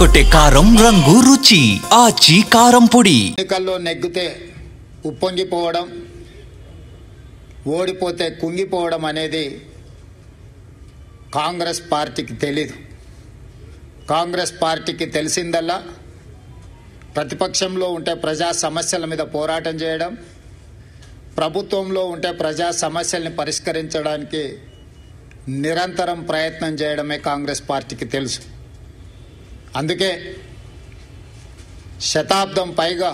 అదరగొట్టే కారం రంగు రుచి ఆచి కారం పొడి. ఎన్నికల్లో నెగ్గితే ఉప్పొంగిపోవడం, ఓడిపోతే కుంగిపోవడం అనేది కాంగ్రెస్ పార్టీకి తెలీదు. కాంగ్రెస్ పార్టీకి తెలిసిందల్లా ప్రతిపక్షంలో ఉంటే ప్రజా సమస్యల మీద పోరాటం చేయడం, ప్రభుత్వంలో ఉంటే ప్రజా సమస్యల్ని పరిష్కరించడానికి నిరంతరం ప్రయత్నం చేయడమే కాంగ్రెస్ పార్టీకి తెలుసు. అందుకే శతాబ్దం పైగా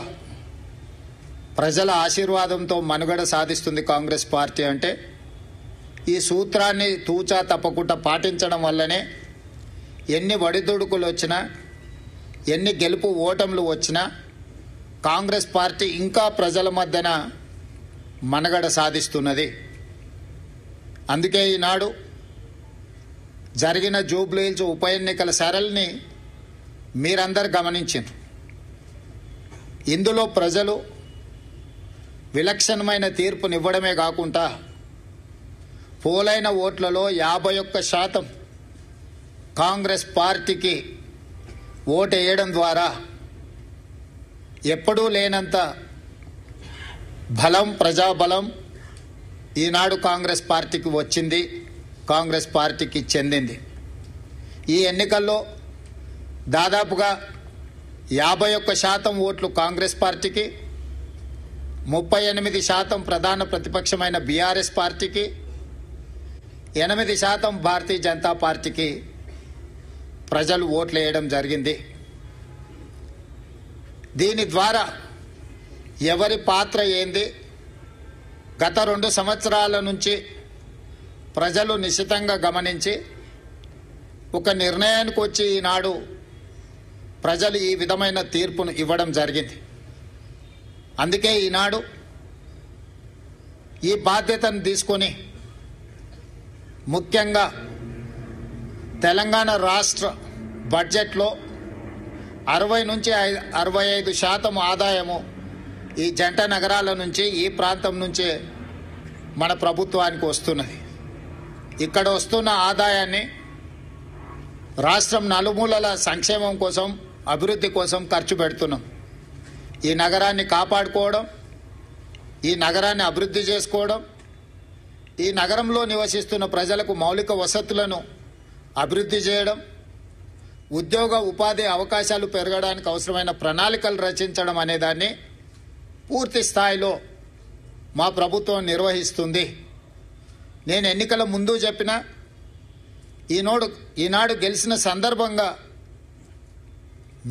ప్రజల ఆశీర్వాదంతో మనుగడ సాధిస్తుంది కాంగ్రెస్ పార్టీ. అంటే ఈ సూత్రాన్ని తూచా తప్పకుండా పాటించడం వల్లనే ఎన్ని ఒడిదుడుకులు వచ్చినా, ఎన్ని గెలుపు ఓటములు వచ్చినా కాంగ్రెస్ పార్టీ ఇంకా ప్రజల మధ్యన మనుగడ సాధిస్తున్నది. అందుకే ఈనాడు జరిగిన జూబ్లీహిల్స్ ఉప ఎన్నికల సరళిని మీరందరూ గమనించారు. ఇందులో ప్రజలు విలక్షణమైన తీర్పునివ్వడమే కాకుండా పోలైన ఓట్లలో 51% కాంగ్రెస్ పార్టీకి ఓటేయడం ద్వారా ఎప్పుడూ లేనంత బలం, ప్రజాబలం ఈనాడు కాంగ్రెస్ పార్టీకి వచ్చింది, కాంగ్రెస్ పార్టీకి చెందింది. ఈ ఎన్నికల్లో దాదాపుగా 51% ఓట్లు కాంగ్రెస్ పార్టీకి, 38% ప్రధాన ప్రతిపక్షమైన బీఆర్ఎస్ పార్టీకి, 8% భారతీయ జనతా పార్టీకి ప్రజలు ఓట్లు వేయడం జరిగింది. దీని ద్వారా ఎవరి పాత్ర ఏంది, గత 2 సంవత్సరాల నుంచి ప్రజలు నిశితంగా గమనించి ఒక నిర్ణయానికి వచ్చి ఈనాడు ప్రజలు ఈ విధమైన తీర్పును ఇవ్వడం జరిగింది. అందుకే ఈనాడు ఈ బాధ్యతను తీసుకొని ముఖ్యంగా తెలంగాణ రాష్ట్ర బడ్జెట్లో 60 నుంచి 65% ఆదాయము ఈ జంట నగరాల నుంచి, ఈ ప్రాంతం నుంచే మన ప్రభుత్వానికి వస్తున్నది. ఇక్కడ వస్తున్న ఆదాయాన్ని రాష్ట్రం నలుమూలల సంక్షేమం కోసం, అభివృద్ధి కోసం ఖర్చు పెడుతున్నాం. ఈ నగరాన్ని కాపాడుకోవడం, ఈ నగరాన్ని అభివృద్ధి చేసుకోవడం, ఈ నగరంలో నివసిస్తున్న ప్రజలకు మౌలిక వసతులను అభివృద్ధి చేయడం, ఉద్యోగ ఉపాధి అవకాశాలు పెరగడానికి అవసరమైన ప్రణాళికలు రచించడం అనే దాన్ని పూర్తి స్థాయిలో మా ప్రభుత్వం నిర్వహిస్తుంది. నేను ఎన్నికల ముందు చెప్పిన ఈనాడు గెలిచిన సందర్భంగా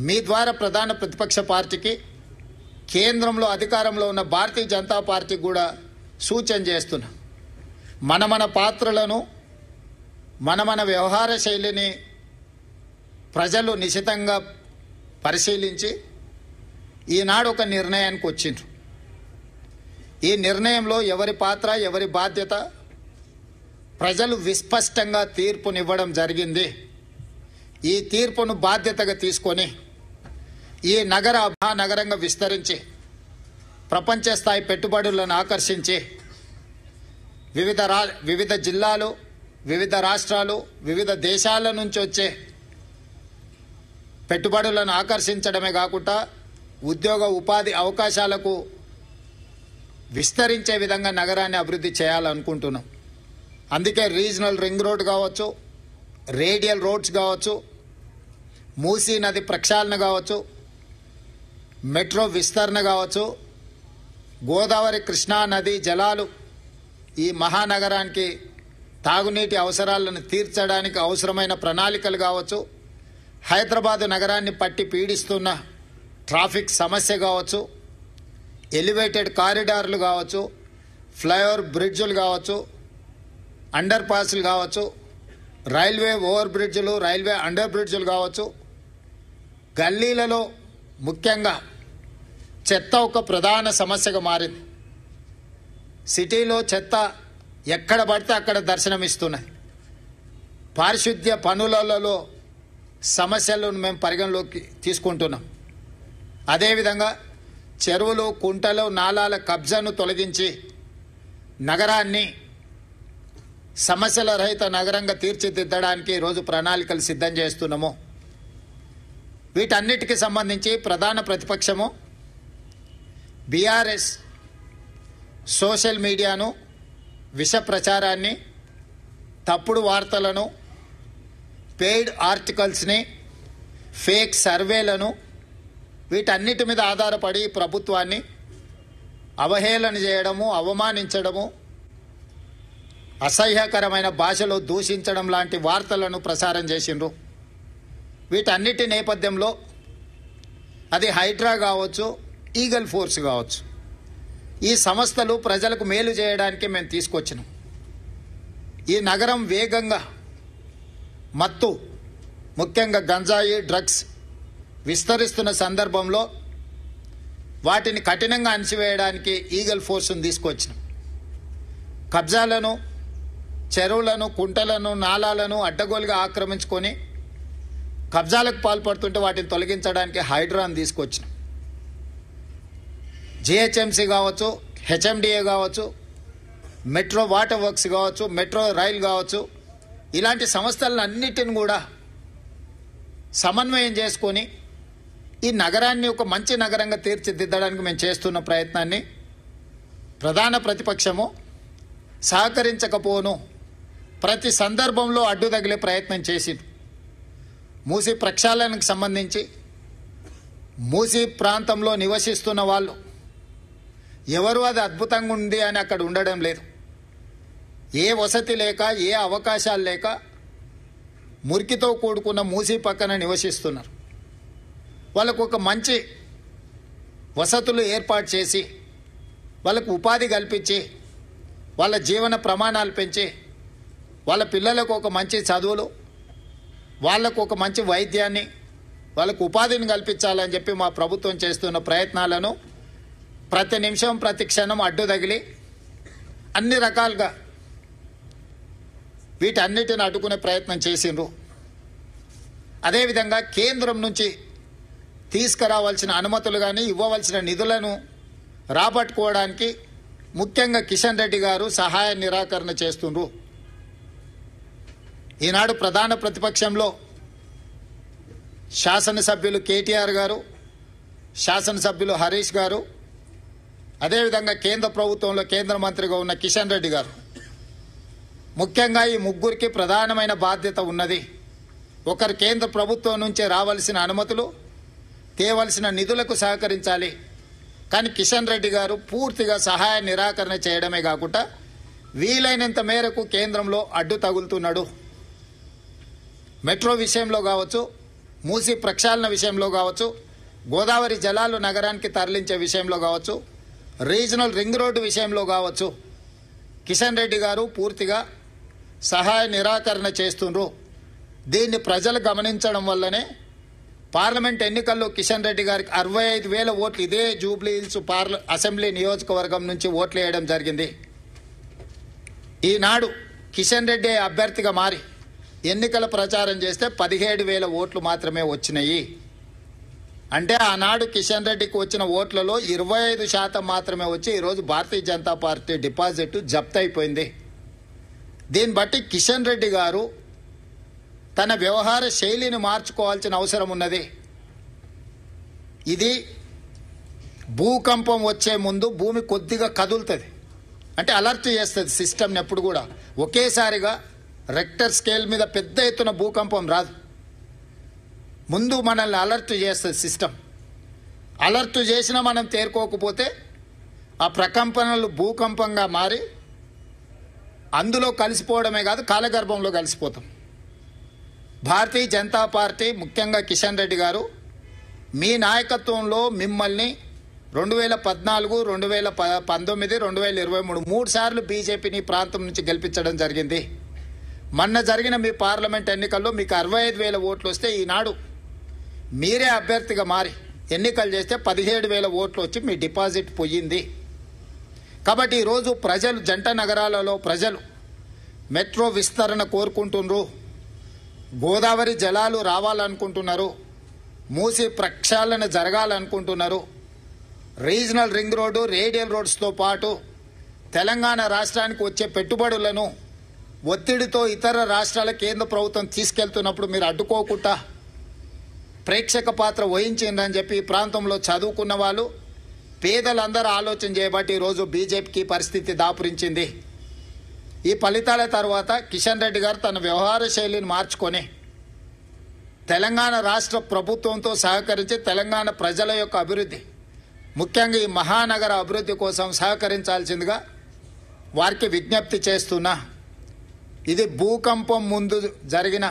మీ ద్వారా ప్రధాన ప్రతిపక్ష పార్టీకి, కేంద్రంలో అధికారంలో ఉన్న భారతీయ జనతా పార్టీకి కూడా సూచన చేస్తున్నా. మన పాత్రలను, మన వ్యవహార శైలిని ప్రజలు నిశితంగా పరిశీలించి ఈనాడు ఒక నిర్ణయానికి వచ్చిండ్రు. ఈ నిర్ణయంలో ఎవరి పాత్ర, ఎవరి బాధ్యత ప్రజలు విస్పష్టంగా తీర్పునివ్వడం జరిగింది. ఈ తీర్పును బాధ్యతగా తీసుకొని ఈ మహానగరంగా విస్తరించి ప్రపంచ స్థాయి పెట్టుబడులను ఆకర్షించి వివిధ జిల్లాలు, వివిధ రాష్ట్రాలు, వివిధ దేశాల నుంచి వచ్చే పెట్టుబడులను ఆకర్షించడమే కాకుండా ఉద్యోగ ఉపాధి అవకాశాలకు విస్తరించే విధంగా నగరాన్ని అభివృద్ధి చేయాలనుకుంటున్నాం. అందుకే రీజనల్ రింగ్ రోడ్ కావచ్చు, రేడియల్ రోడ్స్ కావచ్చు, మూసీ నది ప్రక్షాళన కావచ్చు, మెట్రో విస్తరణ కావచ్చు, గోదావరి కృష్ణా నది జలాలు ఈ మహానగరానికి తాగునీటి అవసరాలను తీర్చడానికి అవసరమైన ప్రణాళికలు కావచ్చు, హైదరాబాదు నగరాన్ని పట్టి పీడిస్తున్న ట్రాఫిక్ సమస్య కావచ్చు, ఎలివేటెడ్ కారిడార్లు కావచ్చు, ఫ్లైఓవర్ బ్రిడ్జులు కావచ్చు, అండర్ పాస్లు కావచ్చు, రైల్వే ఓవర్ బ్రిడ్జులు, రైల్వే అండర్ బ్రిడ్జులు కావచ్చు, గల్లీలలో ముఖ్యంగా చెత్త ఒక ప్రధాన సమస్యగా మారింది. సిటీలో చెత్త ఎక్కడ పడితే అక్కడ దర్శనమిస్తున్నది. పారిశుద్ధ్య పనులలో సమస్యలను మేము పరిగణలోకి తీసుకుంటున్నాం. అదేవిధంగా చెరువులు, కుంటలు, నాలాల కబ్జాను తొలగించి నగరాన్ని సమస్యల రహిత నగరంగా తీర్చిదిద్దడానికి ఈరోజు ప్రణాళికలు సిద్ధం చేస్తున్నాము. వీటన్నిటికీ సంబంధించి ప్రధాన ప్రతిపక్షము బీఆర్ఎస్ సోషల్ మీడియాను, విష ప్రచారాన్ని, తప్పుడు వార్తలను, పెయిడ్ ఆర్టికల్స్ని, ఫేక్ సర్వేలను, వీటన్నిటి మీద ఆధారపడి ప్రభుత్వాన్ని అవహేళన చేయడము, అవమానించడము, అసహ్యకరమైన భాషలో దూషించడం లాంటి వార్తలను ప్రసారం చేసిండ్రు. వీటన్నిటి నేపథ్యంలో అది హైడ్రా కావచ్చు, ఈగల్ ఫోర్స్ కావచ్చు, ఈ సంస్థలు ప్రజలకు మేలు చేయడానికి మేము తీసుకొచ్చినాం. ఈ నగరం వేగంగా మత్తు, ముఖ్యంగా గంజాయి, డ్రగ్స్ విస్తరిస్తున్న సందర్భంలో వాటిని కఠినంగా అణిచివేయడానికి ఈగల్ ఫోర్స్ను తీసుకొచ్చినాం. కబ్జాలను, చెరువులను, కుంటలను, నాలాలను అడ్డగోలుగా ఆక్రమించుకొని కబ్జాలకు పాల్పడుతుంటే వాటిని తొలగించడానికి హైడ్రాను తీసుకొచ్చినాం. జిహెచ్ఎంసీ కావచ్చు, హెచ్ఎండిఏ కావచ్చు, మెట్రో వాటర్ వర్క్స్ కావచ్చు, మెట్రో రైల్ కావచ్చు, ఇలాంటి సంస్థలన్నిటిని కూడా సమన్వయం చేసుకొని ఈ నగరాన్ని ఒక మంచి నగరంగా తీర్చిదిద్దడానికి మేము చేస్తున్న ప్రయత్నాన్ని ప్రధాన ప్రతిపక్షము సహకరించకపోను ప్రతి సందర్భంలో అడ్డు తగిలే ప్రయత్నం చేసింది. మూసీ ప్రక్షాళనకు సంబంధించి మూసీ ప్రాంతంలో నివసిస్తున్న వాళ్ళు ఎవరు అది అద్భుతంగా ఉంది అని అక్కడ ఉండడం లేదు. ఏ వసతి లేక, ఏ అవకాశాలు లేక మురికితో కూడుకున్న మూసీ పక్కన నివసిస్తున్నారు. వాళ్ళకు ఒక మంచి వసతులు ఏర్పాటు చేసి, వాళ్ళకు ఉపాధి కల్పించి, వాళ్ళ జీవన ప్రమాణాలు పెంచి, వాళ్ళ పిల్లలకు ఒక మంచి చదువులు, వాళ్ళకు ఒక మంచి వైద్యాన్ని, వాళ్ళకు ఉపాధిని కల్పించాలని చెప్పి మా ప్రభుత్వం చేస్తున్న ప్రయత్నాలను ప్రతి నిమిషం, ప్రతి క్షణం అడ్డు తగిలి అన్ని రకాలుగా వీటన్నిటిని అడ్డుకునే ప్రయత్నం చేసిండ్రు. అదేవిధంగా కేంద్రం నుంచి తీసుకురావాల్సిన అనుమతులు కానీ, ఇవ్వవలసిన నిధులను రాబట్టుకోవడానికి ముఖ్యంగా కిషన్ రెడ్డి గారు సహాయ నిరాకరణ చేస్తుండ్రు. ఈనాడు ప్రధాన ప్రతిపక్షంలో శాసనసభ్యులు కేటీఆర్ గారు, శాసనసభ్యులు హరీష్ గారు, అదేవిధంగా కేంద్ర ప్రభుత్వంలో కేంద్ర మంత్రిగా ఉన్న కిషన్ రెడ్డి గారు, ముఖ్యంగా ఈ ముగ్గురికి ప్రధానమైన బాధ్యత ఉన్నది. ఒకరు కేంద్ర ప్రభుత్వం నుంచే రావాల్సిన అనుమతులు, తేవలసిన నిధులకు సహకరించాలి. కానీ కిషన్ రెడ్డి గారు పూర్తిగా సహాయ నిరాకరణ చేయడమే కాకుండా వీలైనంత మేరకు కేంద్రంలో అడ్డు తగులుతున్నాడు. మెట్రో విషయంలో కావచ్చు, మూసీ ప్రక్షాళన విషయంలో కావచ్చు, గోదావరి జలాలు నగరానికి తరలించే విషయంలో కావచ్చు, రీజనల్ రింగ్ రోడ్డు విషయంలో కావచ్చు, కిషన్ రెడ్డి గారు పూర్తిగా సహాయ నిరాకరణ చేస్తుండ్రు. దీన్ని ప్రజలు గమనించడం వల్లనే పార్లమెంట్ ఎన్నికల్లో కిషన్ రెడ్డి గారికి 65,000 ఓట్లు ఇదే జూబ్లీ హిల్స్ అసెంబ్లీ నియోజకవర్గం నుంచి ఓట్లు వేయడం జరిగింది. ఈనాడు కిషన్ రెడ్డి అభ్యర్థిగా మారి ఎన్నికల ప్రచారం చేస్తే 17,000 ఓట్లు మాత్రమే వచ్చినాయి. అంటే ఆనాడు కిషన్ రెడ్డికి వచ్చిన ఓట్లలో 25% మాత్రమే వచ్చి ఈరోజు భారతీయ జనతా పార్టీ డిపాజిట్ జప్తు అయిపోయింది. దీన్ని బట్టి కిషన్ రెడ్డి గారు తన వ్యవహార శైలిని మార్చుకోవాల్సిన అవసరం ఉన్నది. ఇది భూకంపం వచ్చే ముందు భూమి కొద్దిగా కదులుతుంది, అంటే అలర్ట్ చేస్తుంది సిస్టమ్ని. ఎప్పుడు కూడా ఒకేసారిగా రెక్టర్ స్కేల్ మీద పెద్ద ఎత్తున భూకంపం రాదు. ముందు మనల్ని అలర్ట్ చేస్తుంది సిస్టమ్. అలర్ట్ చేసినా మనం తేరుకోకపోతే ఆ ప్రకంపనలు భూకంపంగా మారి అందులో కలిసిపోవడమే కాదు, కాలగర్భంలో కలిసిపోతాం. భారతీయ జనతా పార్టీ, ముఖ్యంగా కిషన్ రెడ్డి గారు, మీ నాయకత్వంలో మిమ్మల్ని 2014, 2019, 2023 3 సార్లు బీజేపీని ప్రాంతం నుంచి గెలిపించడం జరిగింది. మొన్న జరిగిన మీ పార్లమెంట్ ఎన్నికల్లో మీకు 65,000 ఓట్లు వస్తే ఈనాడు మీరే అభ్యర్థిగా మారి ఎన్నికలు చేస్తే 17,000 ఓట్లు వచ్చి మీ డిపాజిట్ పోయింది. కాబట్టి ఈరోజు ప్రజలు, జంట నగరాలలో ప్రజలు మెట్రో విస్తరణ కోరుకుంటున్నారు, గోదావరి జలాలు రావాలనుకుంటున్నారు, మూసీ ప్రక్షాళన జరగాలనుకుంటున్నారు, రీజనల్ రింగ్ రోడ్డు, రేడియల్ రోడ్స్తో పాటు తెలంగాణ రాష్ట్రానికి వచ్చే పెట్టుబడులను ఒత్తిడితో ఇతర రాష్ట్రాల కేంద్ర ప్రభుత్వం తీసుకెళ్తున్నప్పుడు మీరు అడ్డుకోకుండా ప్రేక్షక పాత్ర వహించిందని చెప్పి ఈ ప్రాంతంలో చదువుకున్న వాళ్ళు పేదలందరూ ఆలోచన చేయబట్టి ఈరోజు బీజేపీకి పరిస్థితి దాపురించింది. ఈ ఫలితాల తర్వాత కిషన్ రెడ్డి గారు తన వ్యవహార శైలిని మార్చుకొని తెలంగాణ రాష్ట్ర ప్రభుత్వంతో సహకరించి తెలంగాణ ప్రజల యొక్క అభివృద్ధి, ముఖ్యంగా ఈ మహానగర అభివృద్ధి కోసం సహకరించాల్సిందిగా వారికి విజ్ఞప్తి చేస్తున్నా. ఇది భూకంపం ముందు జరిగిన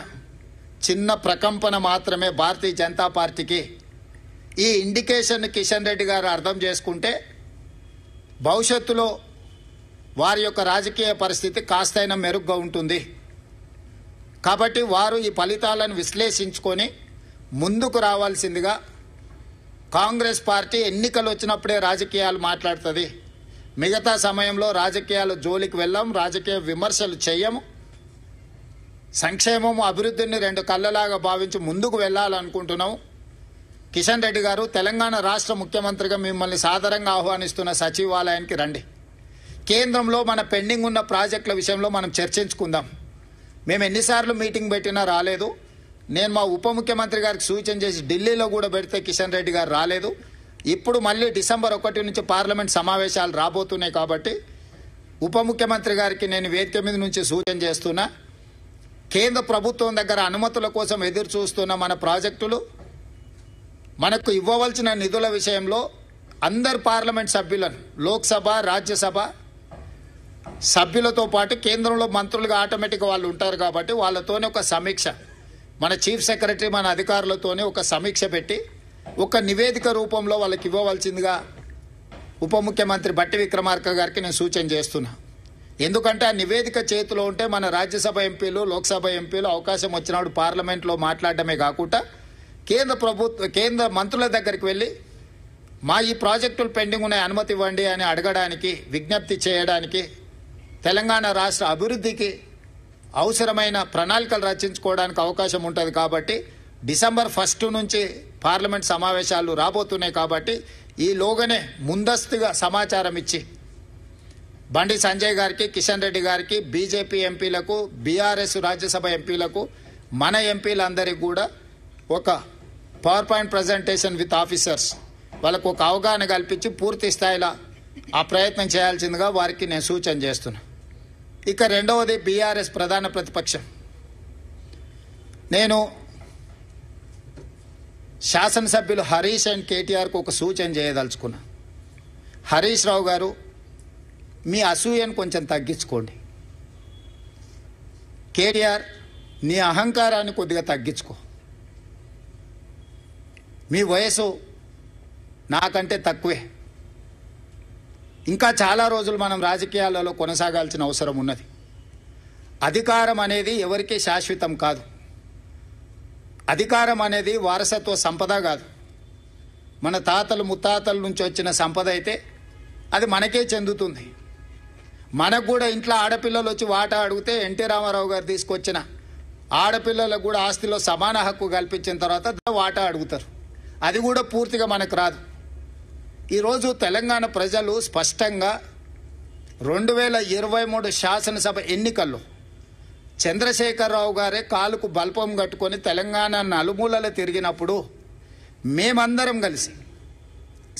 చిన్న ప్రకంపన మాత్రమే భారతీయ జనతా పార్టీకి. ఈ ఇండికేషన్ కిషన్ రెడ్డి గారు అర్థం చేసుకుంటే భవిష్యత్తులో వారి యొక్క రాజకీయ పరిస్థితి కాస్తైనా మెరుగ్గా ఉంటుంది. కాబట్టి వారు ఈ ఫలితాలను విశ్లేషించుకొని ముందుకు రావాల్సిందిగా, కాంగ్రెస్ పార్టీ ఎన్నికలు వచ్చినప్పుడే రాజకీయాలు మాట్లాడుతుంది, మిగతా సమయంలో రాజకీయాల జోలికి వెళ్ళాం, రాజకీయ విమర్శలు చేయము, సంక్షేమం అభివృద్ధిని రెండు కళ్ళలాగా భావించి ముందుకు వెళ్ళాలనుకుంటున్నాం. కిషన్ రెడ్డి గారు, తెలంగాణ రాష్ట్ర ముఖ్యమంత్రిగా మిమ్మల్ని సాదరంగా ఆహ్వానిస్తున్న సచివాలయానికి రండి. కేంద్రంలో మన పెండింగ్ ఉన్న ప్రాజెక్టుల విషయంలో మనం చర్చించుకుందాం. మేము ఎన్నిసార్లు మీటింగ్ పెట్టినా రాలేదు. నేను మా ఉప ముఖ్యమంత్రి గారికి సూచన చేసి ఢిల్లీలో కూడా పెడితే కిషన్ రెడ్డి గారు రాలేదు. ఇప్పుడు మళ్ళీ డిసెంబర్ 1 నుంచి పార్లమెంట్ సమావేశాలు రాబోతున్నాయి కాబట్టి ఉప ముఖ్యమంత్రి గారికి నేను వేదిక మీద నుంచి సూచన చేస్తున్నా. కేంద్ర ప్రభుత్వం దగ్గర అనుమతుల కోసం ఎదురు చూస్తున్న మన ప్రాజెక్టులు, మనకు ఇవ్వవలసిన నిధుల విషయంలో అందరు పార్లమెంట్ సభ్యులను, లోక్సభ రాజ్యసభ సభ్యులతో పాటు కేంద్రంలో మంత్రులుగా ఆటోమేటిక్గా వాళ్ళు ఉంటారు కాబట్టి వాళ్ళతోనే ఒక సమీక్ష, మన చీఫ్ సెక్రటరీ మన అధికారులతోనే ఒక సమీక్ష పెట్టి ఒక నివేదిక రూపంలో వాళ్ళకి ఇవ్వవలసిందిగా ఉప ముఖ్యమంత్రి బట్టి విక్రమార్క గారికి నేను సూచన చేస్తున్నా. ఎందుకంటే ఆ నివేదిక చేతిలో ఉంటే మన రాజ్యసభ ఎంపీలు, లోక్సభ ఎంపీలు అవకాశం వచ్చినప్పుడు పార్లమెంట్లో మాట్లాడడమే కాకుండా కేంద్ర మంత్రుల దగ్గరికి వెళ్ళి మా ఈ ప్రాజెక్టులు పెండింగ్ ఉన్నాయి, అనుమతి ఇవ్వండి అని అడగడానికి, విజ్ఞప్తి చేయడానికి, తెలంగాణ రాష్ట్ర అభివృద్ధికి అవసరమైన ప్రణాళికలు రచించుకోవడానికి అవకాశం ఉంటుంది. కాబట్టి డిసెంబర్ 1 నుంచి పార్లమెంట్ సమావేశాలు రాబోతున్నాయి కాబట్టి ఈలోగానే ముందస్తుగా సమాచారం ఇచ్చి బండి సంజయ్ గారికి, కిషన్ రెడ్డి గారికి, బీజేపీ ఎంపీలకు, బీఆర్ఎస్ రాజ్యసభ ఎంపీలకు, మన ఎంపీలందరికీ కూడా ఒక power point presentation with officers వాళ్ళకు ఒక అవగాహన కల్పించి పూర్తి స్థాయిలో ఆ ప్రయత్నం చేయాల్సిందిగా వారికి నేను సూచన చేస్తున్నా. ఇక రెండవది బీఆర్ఎస్ ప్రధాన ప్రతిపక్షం. నేను శాసనసభ్యులు హరీష్ అండ్ కేటీఆర్కు ఒక సూచన చేయదలుచుకున్నా. హరీష్ రావు గారు, మీ అసూయను కొంచెం తగ్గించుకోండి. కేటీఆర్, నీ అహంకారాన్ని కొద్దిగా తగ్గించుకో. మీ వయసు నాకంటే తక్కువే. ఇంకా చాలా రోజులు మనం రాజకీయాలలో కొనసాగాల్సిన అవసరం ఉన్నది. అధికారం అనేది ఎవరికీ శాశ్వతం కాదు. అధికారం అనేది వారసత్వ సంపద కాదు. మన తాతలు ముత్తాతల నుంచి వచ్చిన సంపద అయితే అది మనకే చెందుతుంది. మనకు కూడా ఇంట్లో ఆడపిల్లలు వచ్చి వాటా అడిగితే ఎన్టీ రామారావు గారు తీసుకొచ్చిన ఆడపిల్లలకు కూడా ఆస్తిలో సమాన హక్కు కల్పించిన తర్వాత వాటా అడుగుతారు. అది కూడా పూర్తిగా మనకు రాదు. ఈరోజు తెలంగాణ ప్రజలు స్పష్టంగా 2023 శాసనసభ ఎన్నికల్లో చంద్రశేఖరరావు గారే కాలుకు బల్పం కట్టుకొని తెలంగాణ నలుమూలలు తిరిగినప్పుడు మేమందరం కలిసి,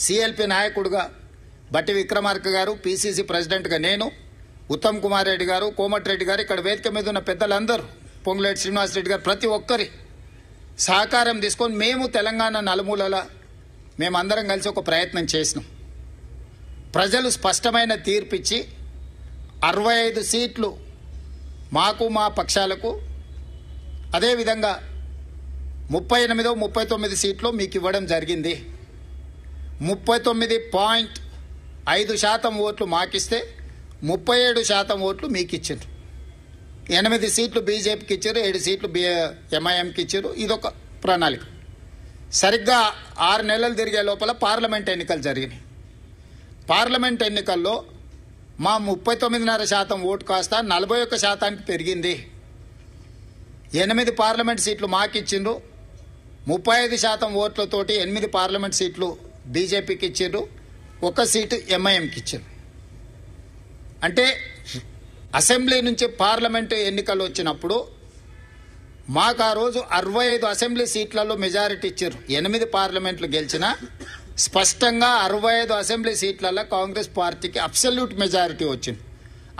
సిఎల్పి నాయకుడుగా బట్టి విక్రమార్క గారు, పిసిసి ప్రెసిడెంట్గా నేను, ఉత్తమ్ కుమార్ రెడ్డి గారు, కోమటిరెడ్డి గారు, ఇక్కడ వేదిక మీద ఉన్న పెద్దలందరూ, పొంగులేటి శ్రీనివాసరెడ్డి గారు, ప్రతి ఒక్కరి సహకారం తీసుకొని మేము తెలంగాణ నలుమూలల మేమందరం కలిసి ఒక ప్రయత్నం చేసినాం. ప్రజలు స్పష్టమైన తీర్పిచ్చి 65 సీట్లు మాకు, మా పక్షాలకు, అదేవిధంగా 38-39 సీట్లు మీకు ఇవ్వడం జరిగింది. 39.5% ఓట్లు మాకిస్తే 37% ఓట్లు మీకు ఇచ్చారు. 8 సీట్లు బీజేపీకి ఇచ్చారు, 7 సీట్లు ఎంఐఎంకి ఇచ్చారు. ఇదొక ప్రణాళిక. సరిగ్గా 6 నెలలు తిరిగే లోపల పార్లమెంట్ ఎన్నికలు జరిగినాయి. పార్లమెంట్ ఎన్నికల్లో మా 39.5% ఓటు కాస్త 41% పెరిగింది. 8 పార్లమెంట్ సీట్లు మాకిచ్చిండ్రు. 35% ఓట్లతోటి 8 పార్లమెంట్ సీట్లు బీజేపీకి ఇచ్చిండ్రు, 1 సీటు ఎంఐఎంకి ఇచ్చిండ్రు. అంటే అసెంబ్లీ నుంచి పార్లమెంటు ఎన్నికలు వచ్చినప్పుడు మాకు ఆ రోజు 65 అసెంబ్లీ సీట్లలో మెజారిటీ ఇచ్చారు. 8 పార్లమెంట్లు గెలిచినా స్పష్టంగా 65 అసెంబ్లీ సీట్లలో కాంగ్రెస్ పార్టీకి అబ్సల్యూట్ మెజారిటీ వచ్చింది.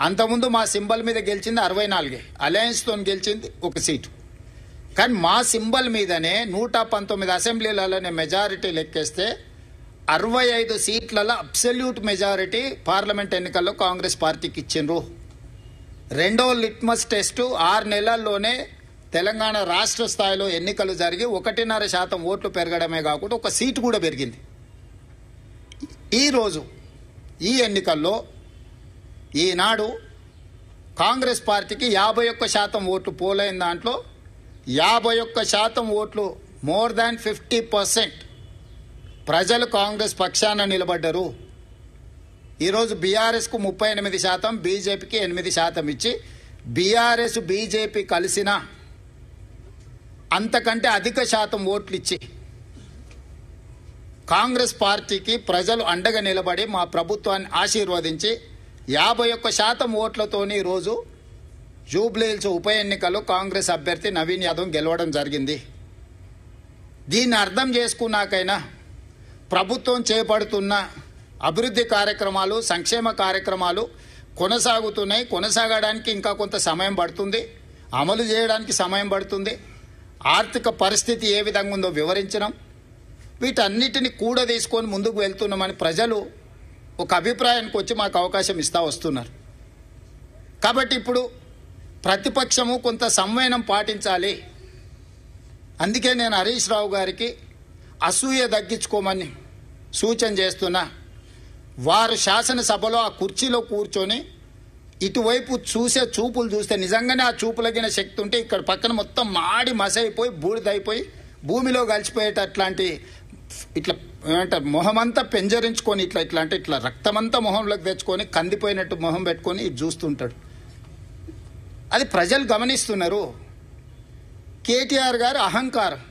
అంతకుముందు మా సింబల్ మీద గెలిచింది 64, అలయన్స్తో గెలిచింది ఒక సీటు. కానీ మా సింబల్ మీదనే 119 అసెంబ్లీలలోనే మెజారిటీ లెక్కేస్తే 65 సీట్లలో అబ్సల్యూట్ మెజారిటీ పార్లమెంట్ ఎన్నికల్లో కాంగ్రెస్ పార్టీకి ఇచ్చిండ్రు. రెండో లిట్మస్ టెస్టు 6 నెలల్లోనే తెలంగాణ రాష్ట్ర స్థాయిలో ఎన్నికలు జరిగి 1.5% ఓట్లు పెరగడమే కాకుండా ఒక సీటు కూడా పెరిగింది. ఈరోజు ఈ ఎన్నికల్లో ఈనాడు కాంగ్రెస్ పార్టీకి 51% ఓట్లు పోలైన దాంట్లో 51% ఓట్లు, మోర్ దాన్ 50% ప్రజలు కాంగ్రెస్ పక్షాన నిలబడ్డరు. ఈరోజు బీఆర్ఎస్కు 38%, బీజేపీకి 8% ఇచ్చి బీఆర్ఎస్ బీజేపీ కలిసిన అంతకంటే అధిక శాతం ఓట్లు ఇచ్చి కాంగ్రెస్ పార్టీకి ప్రజలు అండగా నిలబడి మా ప్రభుత్వాన్ని ఆశీర్వదించి 51% ఓట్లతోని ఈరోజు జూబ్లీహిల్స్ ఉప ఎన్నికల్లో కాంగ్రెస్ అభ్యర్థి నవీన్ యాదవ్ గెలవడం జరిగింది. దీన్ని అర్థం చేసుకున్నాకైనా ప్రభుత్వం చేపడుతున్న అభివృద్ధి కార్యక్రమాలు, సంక్షేమ కార్యక్రమాలు కొనసాగుతున్నాయి. కొనసాగడానికి ఇంకా కొంత సమయం పడుతుంది, అమలు చేయడానికి సమయం పడుతుంది. ఆర్థిక పరిస్థితి ఏ విధంగా ఉందో వివరించడం, వీటన్నిటిని కూడా తీసుకొని ముందుకు వెళ్తున్నామని ప్రజలు ఒక అభిప్రాయానికి వచ్చి మాకు అవకాశం ఇస్తూ వస్తున్నారు. కాబట్టి ఇప్పుడు ప్రతిపక్షము కొంత సంవయనం పాటించాలి. అందుకే నేను హరీష్ రావు గారికి అసూయ తగ్గించుకోమని సూచన చేస్తున్నా. వారు శాసనసభలో ఆ కుర్చీలో కూర్చొని ఇటువైపు చూసే చూపులు చూస్తే నిజంగానే ఆ చూపులగిన శక్తి ఉంటే ఇక్కడ పక్కన మొత్తం మాడి మసైపోయి బూడిదైపోయి భూమిలో కలిసిపోయేటట్లాంటి ఇట్లా ఏమంటారు మొహమంతా పెంజరించుకొని ఇట్లా అంటే ఇట్లా రక్తమంతా మొహంలోకి తెచ్చుకొని కందిపోయినట్టు మొహం పెట్టుకొని ఇటు చూస్తుంటాడు. అది ప్రజలు గమనిస్తున్నారు. కేటీఆర్ గారు అహంకారం,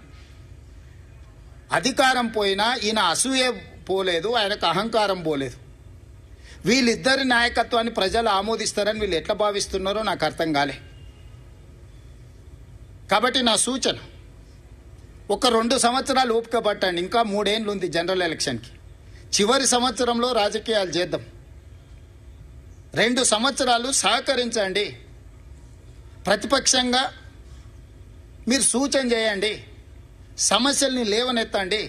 అధికారం పోయినా ఈయన అసూయ పోలేదు, ఆయనకు అహంకారం పోలేదు. వీళ్ళిద్దరి నాయకత్వాన్ని ప్రజలు ఆమోదిస్తారని వీళ్ళు ఎట్లా భావిస్తున్నారో నాకు అర్థం కాలే. కాబట్టి నా సూచన, ఒక 2 సంవత్సరాలు ఓపిక పట్టండి. ఇంకా 3 ఏళ్ళు ఉంది జనరల్ ఎలక్షన్కి. చివరి సంవత్సరంలో రాజకీయాలు చేద్దాం. 2 సంవత్సరాలు సహకరించండి. ప్రతిపక్షంగా మీరు సూచన చేయండి, సమస్యల్ని లేవనెత్తండి,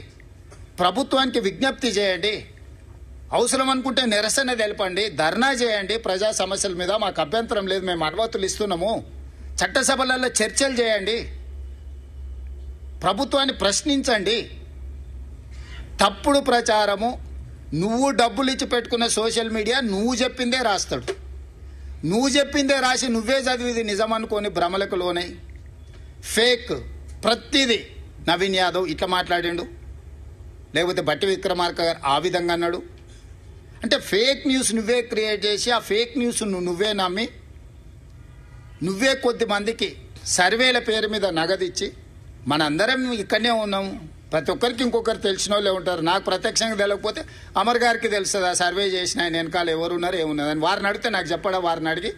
ప్రభుత్వానికి విజ్ఞప్తి చేయండి, అవసరం అనుకుంటే నిరసన తెలపండి, ధర్నా చేయండి. ప్రజా సమస్యల మీద మాకు అభ్యంతరం లేదు, మేము అనుమతులు ఇస్తున్నాము. చట్టసభలలో చర్చలు చేయండి, ప్రభుత్వాన్ని ప్రశ్నించండి. తప్పుడు ప్రచారము, నువ్వు డబ్బులు ఇచ్చి పెట్టుకున్న సోషల్ మీడియా నువ్వు చెప్పిందే రాస్తాడు. నువ్వు చెప్పిందే రాసి నువ్వే చదివిది నిజం అనుకొని భ్రమలకు లోనై ఫేక్ ప్రతిదీ నవీన్ యాదవ్ ఇట్లా మాట్లాడిండు, లేకపోతే బట్టి విక్రమార్క గారు ఆ విధంగా అన్నాడు. అంటే ఫేక్ న్యూస్ నువ్వే క్రియేట్ చేసి ఆ ఫేక్ న్యూస్ నువ్వే నమ్మి నువ్వే కొద్ది మందికి సర్వేల పేరు మీద నగదిచ్చి మనందరం ఇక్కడనే ఉన్నాము. ప్రతి ఒక్కరికి ఇంకొకరు తెలిసిన వాళ్ళే ఉంటారు. నాకు ప్రత్యక్షంగా తెలియకపోతే అమర్ గారికి తెలుస్తుంది. ఆ సర్వే చేసిన ఆయన వెనకాల ఎవరున్నారు ఏమున్నారు అని వారిని అడిగితే నాకు చెప్పడా. వారిని అడిగి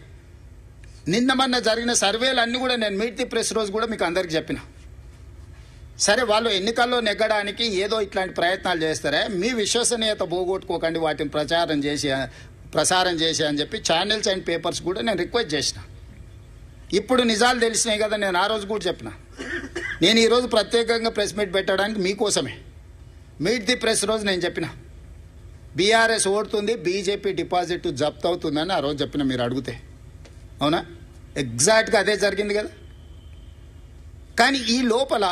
మొన్న జరిగిన సర్వేలు అన్నీ కూడా నేను మీట్ ది ప్రెస్ రోజు కూడా మీకు అందరికి చెప్పిన. సరే, వాళ్ళు ఎన్నికల్లో నెగ్గడానికి ఏదో ఇట్లాంటి ప్రయత్నాలు చేస్తారే, మీ విశ్వసనీయత పోగొట్టుకోకండి, వాటిని ప్రసారం చేసి అని చెప్పి ఛానల్స్ అండ్ పేపర్స్ కూడా నేను రిక్వెస్ట్ చేసిన. ఇప్పుడు నిజాలు తెలిసినాయి కదా, నేను ఆ రోజు కూడా చెప్పిన. నేను ఈరోజు ప్రత్యేకంగా ప్రెస్ మీట్ పెట్టడానికి మీకోసమే మీట్ ది ప్రెస్ రోజు నేను చెప్పిన, బీఆర్ఎస్ ఓడుతుంది, బీజేపీ డిపాజిట్ జప్తు అవుతుందని ఆ రోజు చెప్పిన. మీరు అడిగితే అవునా, ఎగ్జాక్ట్గా అదే జరిగింది కదా. కానీ ఈ లోపల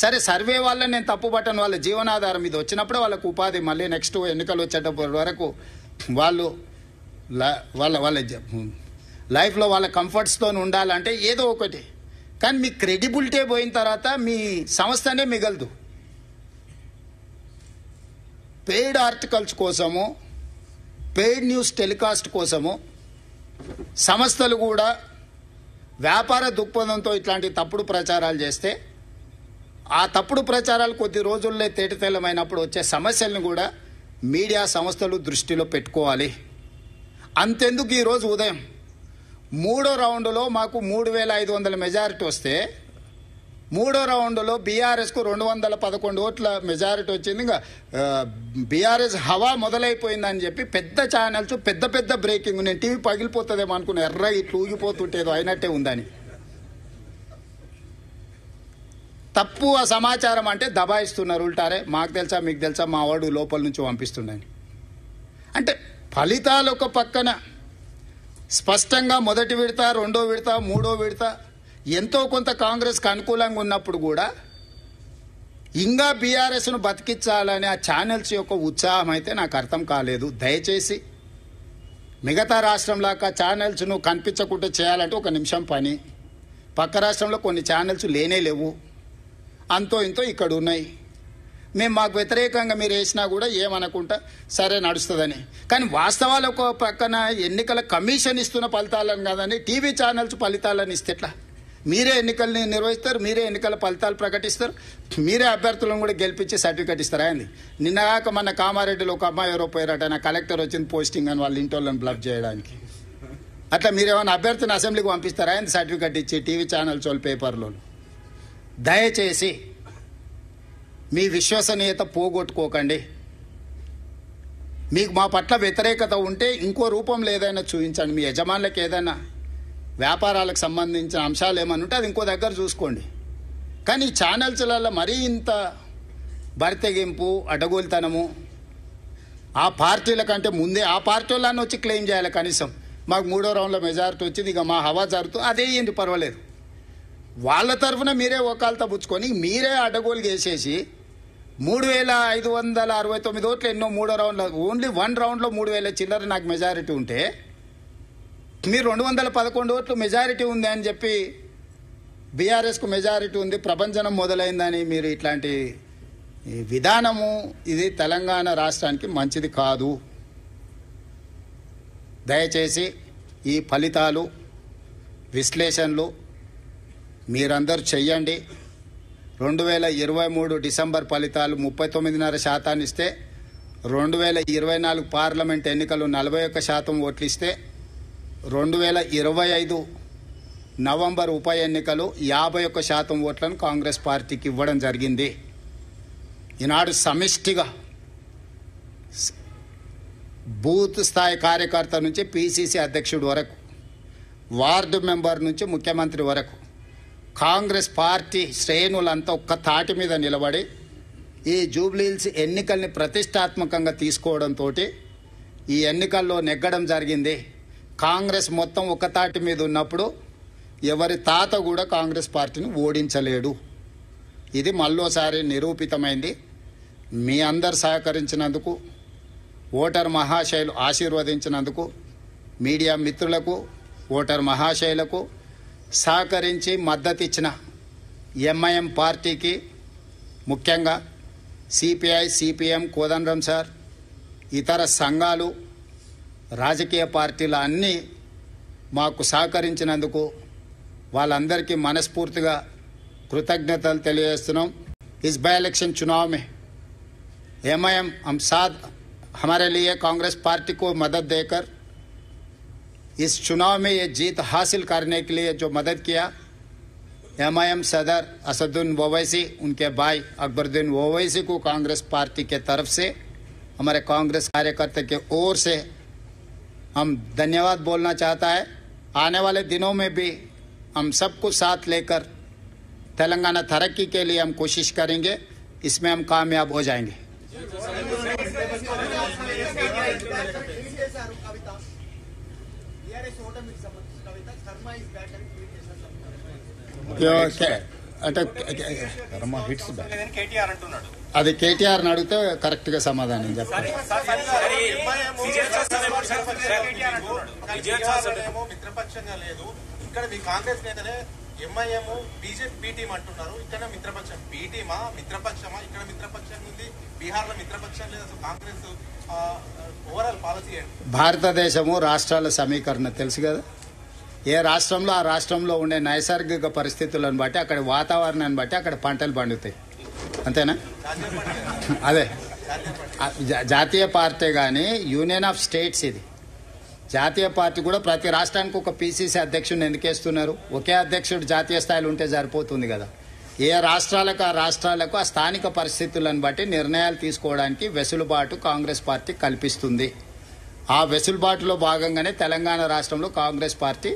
సరే సర్వే వాళ్ళని నేను తప్పు పట్టను, వాళ్ళ జీవనాధారం ఇది వచ్చినప్పుడే వాళ్ళకు ఉపాధి, మళ్ళీ నెక్స్ట్ ఎన్నికలు వచ్చేటప్పటి వరకు వాళ్ళు వాళ్ళ లైఫ్లో వాళ్ళ కంఫర్ట్స్తో ఉండాలంటే ఏదో ఒకటి. కానీ మీ క్రెడిబిలిటీ పోయిన తర్వాత మీ సంస్థనే మిగలదు. పెయిడ్ ఆర్టికల్స్ కోసము, పెయిడ్ న్యూస్ టెలికాస్ట్ కోసము సంస్థలు కూడా వ్యాపార దృక్పథంతో ఇట్లాంటి తప్పుడు ప్రచారాలు చేస్తే ఆ తప్పుడు ప్రచారాలు కొద్ది రోజుల్లో తేటతెల్లమైనప్పుడు వచ్చే సమస్యలను కూడా మీడియా సంస్థలు దృష్టిలో పెట్టుకోవాలి. అంతెందుకు ఈరోజు ఉదయం 3వ రౌండ్లో మాకు 3500 మెజారిటీ వస్తే మూడో రౌండ్లో బీఆర్ఎస్కు 211 ఓట్ల మెజారిటీ వచ్చింది. ఇంకా బీఆర్ఎస్ హవా మొదలైపోయిందని చెప్పి పెద్ద ఛానల్స్ పెద్ద పెద్ద బ్రేకింగ్, నేను టీవీ పగిలిపోతుందేమో అనుకున్నా, ఎర్ర ఇట్లు ఊగిపోతుంటేదో అయినట్టే ఉందని. తప్పు ఆ సమాచారం అంటే దబాయిస్తున్నారు ఉల్టారే. మాకు తెలుసా మీకు తెలుసా, మా వాడు లోపల నుంచి పంపిస్తుండని. అంటే ఫలితాలు ఒక పక్కన స్పష్టంగా మొదటి విడత, రెండో విడత, మూడో విడత ఎంతో కొంత కాంగ్రెస్కి అనుకూలంగా ఉన్నప్పుడు కూడా ఇంకా బీఆర్ఎస్ను బతికించాలని ఆ ఛానల్స్ యొక్క ఉత్సాహం అయితే నాకు అర్థం కాలేదు. దయచేసి మిగతా రాష్ట్రంలాగా ఛానల్స్ను కనిపించకుండా చేయాలంటే ఒక నిమిషం పని. పక్క రాష్ట్రంలో కొన్ని ఛానల్స్ లేనే లేవు, అంతో ఇంతో ఇక్కడ ఉన్నాయి. మేము మాకు వ్యతిరేకంగా మీరు వేసినా కూడా ఏమనుకుంటా సరే నడుస్తుందని. కానీ వాస్తవాలు ఒక పక్కన ఎన్నికల కమిషన్ ఇస్తున్న ఫలితాలను కాదని టీవీ ఛానల్స్ ఫలితాలను ఇస్తే ఎట్లా? మీరే ఎన్నికల్ని నిర్వహిస్తారు, మీరే ఎన్నికల ఫలితాలు ప్రకటిస్తారు, మీరే అభ్యర్థులను కూడా గెలిపించి సర్టిఫికెట్ ఇస్తారా అండి? నిన్నగాక మన కామారెడ్డిలో ఒక అమ్మాయి ఎవరో పోయారట, నా కలెక్టర్ వచ్చింది పోస్టింగ్ అని వాళ్ళ ఇంటి వాళ్ళని బ్లఫ్ చేయడానికి. అట్లా మీరేమైనా అభ్యర్థిని అసెంబ్లీకి పంపిస్తారా అండి సర్టిఫికెట్ ఇచ్చి టీవీ ఛానల్స్ వాళ్ళు పేపర్లో? దయచేసి మీ విశ్వసనీయత పోగొట్టుకోకండి. మీకు మా పట్ల వ్యతిరేకత ఉంటే ఇంకో రూపంలో ఏదైనా చూపించండి. మీ యజమానులకు ఏదైనా వ్యాపారాలకు సంబంధించిన అంశాలు ఏమన్నా ఉంటే అది ఇంకో దగ్గర చూసుకోండి. కానీ ఈ ఛానల్స్లలో మరీ ఇంత బరితెగింపు, అడ్డగోలుతనము, ఆ పార్టీల కంటే ముందే ఆ పార్టీ వాళ్ళని వచ్చి క్లెయిమ్ చేయాలి. కనీసం మాకు మూడో రౌండ్లో మెజారిటీ వచ్చింది, ఇక మా హవా జరుగుతుంది, అదే ఏంటి పర్వాలేదు. వాళ్ళ తరఫున మీరే ఒకాలతో పుచ్చుకొని మీరే అడ్డగోలు చేసేసి 3569 ఓట్లు ఎన్నో మూడో రౌండ్లో, ఓన్లీ 1 రౌండ్లో 3000 చిల్లర నాకు మెజారిటీ ఉంటే మీరు 211 ఓట్లు మెజారిటీ ఉంది అని చెప్పి బీఆర్ఎస్కు మెజారిటీ ఉంది, ప్రభంజనం మొదలైందని మీరు ఇట్లాంటి విధానము ఇది తెలంగాణ రాష్ట్రానికి మంచిది కాదు. దయచేసి ఈ ఫలితాలు విశ్లేషణలు మీరందరూ చెయ్యండి. 2023 డిసెంబర్ ఫలితాలు 39.5% ఇస్తే 2024 పార్లమెంట్ ఎన్నికలు 41% ఓట్లు ఇస్తే 2025 నవంబర్ ఉప ఎన్నికలు 51% ఓట్లను కాంగ్రెస్ పార్టీకి ఇవ్వడం జరిగింది. ఈనాడు సమిష్టిగా బూత్ స్థాయి కార్యకర్త నుంచి పీసీసీ అధ్యక్షుడు వరకు, వార్డు మెంబర్ నుంచి ముఖ్యమంత్రి వరకు కాంగ్రెస్ పార్టీ శ్రేణులంతా ఒక్క తాటి మీద నిలబడి ఈ జూబ్లీహిల్స్ ఎన్నికల్ని ప్రతిష్టాత్మకంగా తీసుకోవడంతో ఈ ఎన్నికల్లో నెగ్గడం జరిగింది. కాంగ్రెస్ మొత్తం ఒక తాటి మీద ఉన్నప్పుడు ఎవరి తాత కూడా కాంగ్రెస్ పార్టీని ఓడించలేడు. ఇది మళ్ళోసారి నిరూపితమైంది. మీ అందరు సహకరించినందుకు, ఓటర్ మహాశయులు ఆశీర్వదించినందుకు, మీడియా మిత్రులకు, ఓటర్ మహాశయులకు సహకరించి మద్దతు ఇచ్చిన ఎంఐఎం పార్టీకి, ముఖ్యంగా సిపిఐ, సిపిఎం, కోదండరాం సార్, ఇతర సంఘాలు, రాజకీయ పార్టీలు అన్నీ మాకు సహకరించినందుకు వాళ్ళందరికీ మనస్ఫూర్తిగా कृतज्ञतल తెలియజేస్తున్నాం. इस बाय इलेक्शन चुनाव में एमआईएम हम साथ हमारे लिए कांग्रेस पार्टी को मदद देकर इस चुनाव में ये जीत हासिल करने के लिए जो मदद किया, एमआईएम सदर असदुद्दीन ओवैसी, उनके भाई अकबरुद्दीन ओवैसी को कांग्रेस पार्टी के तरफ से, हमारे कांग्रेस कार्यकर्ता के ओर से हम धन्यवाद बोलना चाहता है. आने वाले दिनों में भी हम सबको साथ लेकर तेलंगाना तरक्की के लिए हम कोशिश करेंगे. इसमें हम कामयाब हो जाएंगे. అది కేటీఆర్ అడిగితే కరెక్ట్ గా సమాధానం చెప్తారు. మిత్రపక్షంగా లేదు ఇక్కడ మీ కాంగ్రెస్ నేతనే ఎంఐఎం బీజేపీ బి టీం అంటున్నారు. ఇక్కడ మిత్రపక్షం బి టీమా మిత్రపక్షమా? ఇక్కడ మిత్రపక్షం ఉంది, బీహార్ లో మిత్రపక్షం లేదు. అసలు కాంగ్రెస్ ఓవరాల్ పాలసీ ఏంటి? భారతదేశము రాష్ట్రాల సమీకరణ తెలుసు కదా. ఏ రాష్ట్రంలో ఆ రాష్ట్రంలో ఉండే నైసర్గిక పరిస్థితులను బట్టి, అక్కడ వాతావరణాన్ని బట్టి అక్కడ పంటలు పండుతాయి. అంతేనా? అదే జాతీయ పార్టీ కానీ యూనియన్ ఆఫ్ స్టేట్స్. ఇది జాతీయ పార్టీ కూడా ప్రతి రాష్ట్రానికి ఒక పీసీసీ అధ్యక్షుడిని ఎందుకు వేస్తున్నారు? ఒకే అధ్యక్షుడు జాతీయ స్థాయిలో ఉంటే సరిపోతుంది కదా. ఏ రాష్ట్రాలకు ఆ రాష్ట్రాలకు ఆ స్థానిక పరిస్థితులను బట్టి నిర్ణయాలు తీసుకోవడానికి వెసులుబాటు కాంగ్రెస్ పార్టీ కల్పిస్తుంది. ఆ వెసులుబాటులో భాగంగానే తెలంగాణ రాష్ట్రంలో కాంగ్రెస్ పార్టీ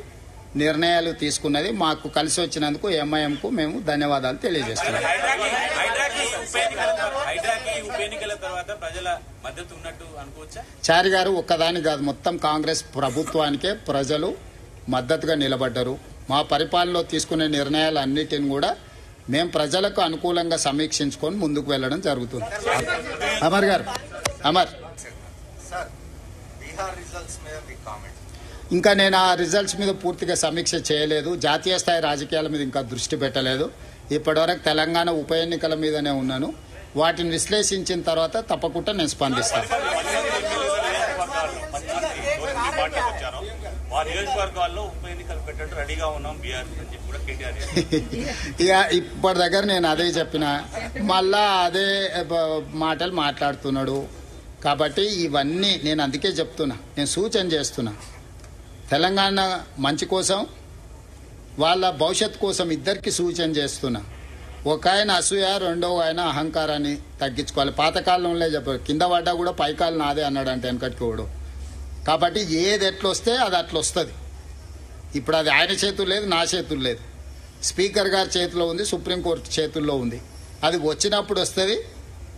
నిర్ణయాలు తీసుకున్నది. మాకు కలిసి వచ్చినందుకు ఎంఐఎంకు మేము ధన్యవాదాలు తెలియజేస్తున్నాం. చారి గారు ఒక్కదాని కాదు, మొత్తం కాంగ్రెస్ ప్రభుత్వానికే ప్రజలు మద్దతుగా నిలబడ్డారు. మా పరిపాలనలో తీసుకునే నిర్ణయాలన్నిటిని కూడా మేము ప్రజలకు అనుకూలంగా సమీక్షించుకొని ముందుకు వెళ్ళడం జరుగుతుంది. అమర్ గారు, అమర్, ఇంకా నేను ఆ రిజల్ట్స్ మీద పూర్తిగా సమీక్ష చేయలేదు. జాతీయ స్థాయి రాజకీయాల మీద ఇంకా దృష్టి పెట్టలేదు. ఇప్పటివరకు తెలంగాణ ఉప ఎన్నికల మీదనే ఉన్నాను. వాటిని విశ్లేషించిన తర్వాత తప్పకుండా నేను స్పందిస్తాను. ఇక ఇప్పటి దగ్గర నేను అదే చెప్పిన, మళ్ళా అదే మాటలు మాట్లాడుతున్నాడు. కాబట్టి ఇవన్నీ నేను అందుకే చెప్తున్నా, నేను సూచన చేస్తున్నా. తెలంగాణ మంచి కోసం, వాళ్ళ భవిష్యత్ కోసం ఇద్దరికి సూచన చేస్తున్నా. ఒక ఆయన అసూయ, రెండో ఆయన అహంకారాన్ని తగ్గించుకోవాలి. పాతకాలంలో చెప్పారు, కింద పడ్డా కూడా పైకాలు నాదే అన్నాడు అంటే వెనకటికి కూడా. కాబట్టి ఏది ఎట్లా వస్తే అది అట్లా వస్తుంది. ఇప్పుడు అది ఆయన చేతులు లేదు, నా చేతులు లేదు, స్పీకర్ గారి చేతిలో ఉంది, సుప్రీంకోర్టు చేతుల్లో ఉంది. అది వచ్చినప్పుడు వస్తుంది.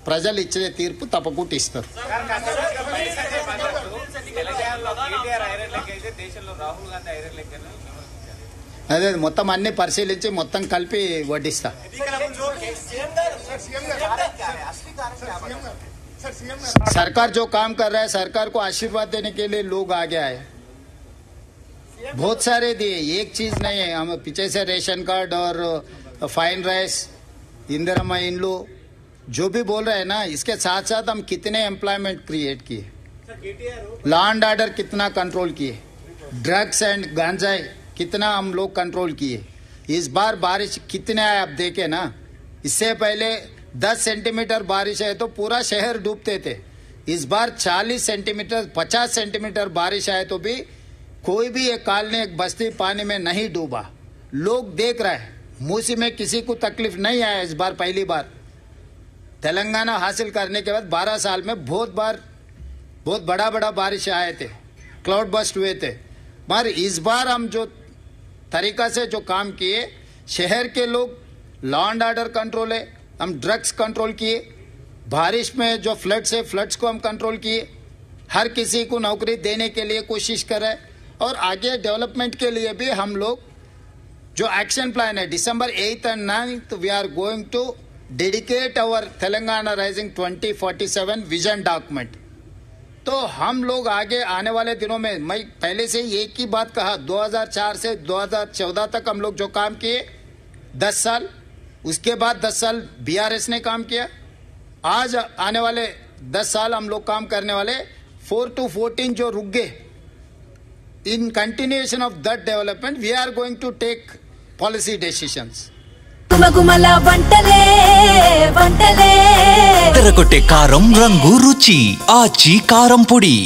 ప్రజలు ఇచ్చే తీర్పు తప్పకుండా ఇస్తారు. అదే మొత్తం అన్ని పరిశీలించి మొత్తం కలిపి వడ్డిస్తా. सरकार जो काम कर रहा है, सरकार को आशीर्वाद देने के लिए लोग आगे आए, बहुत सारे दिए, एक चीज नहीं है. हम पीछे से रेशन कार्ड और फाइन राइस, इंदिरा इंड्लू जो भी बोल रहे हैं ना, इसके साथ साथ हम कितने एम्प्लॉयमेंट क्रिएट किए, लॉ एंड ऑर्डर कितना कंट्रोल किए, ड्रग्स एंड गांजाई कितना हम लोग कंट्रोल किए. इस बार बारिश कितने आए आप देखे ना. इससे पहले 10 सेंटीमीटर बारिश है तो पूरा शहर डूबते थे. इस बार 40 सेंटीमीटर 50 सेंटीमीटर बारिश आए तो भी कोई भी एक कॉलोनी, एक बस्ती पानी में नहीं डूबा. लोग देख रहे हैं, मूसी में किसी को तकलीफ नहीं आया. इस बार पहली बार तेलंगाना हासिल करने के बाद 12 साल में बहुत बड़ा बारिश आए थे, क्लाउड बस्ट हुए थे. मगर इस बार हम जो तरीका से जो काम किए, शहर के लोग, लॉ एंड ऑर्डर कंट्रोल है, हम ड्रग्स कंट्रोल किए, बारिश में जो फ्लड्स है, फ्लड्स को हम कंट्रोल किए, हर किसी को नौकरी देने के लिए कोशिश करें. और आगे डेवलपमेंट के लिए भी हम लोग जो एक्शन प्लान है, December 8th and 9th we are going to dedicate our Telangana Rising 2047 vision document. तो हम लोग आगे आने वाले दिनों में, मैं पहले से एक ही बात कहा, 2004 से 2014 तक हम लोग जो काम किए 10 साल, उसके बाद 10 साल BRS ने काम किया. आज आने वाले 10 साल हम लोग काम करने वाले. 4 to 14 जो रुक गए, in continuation of that development we are going to take policy decisions. తెరకొట్టే కారం రంగు రుచి ఆచి కారం పొడి.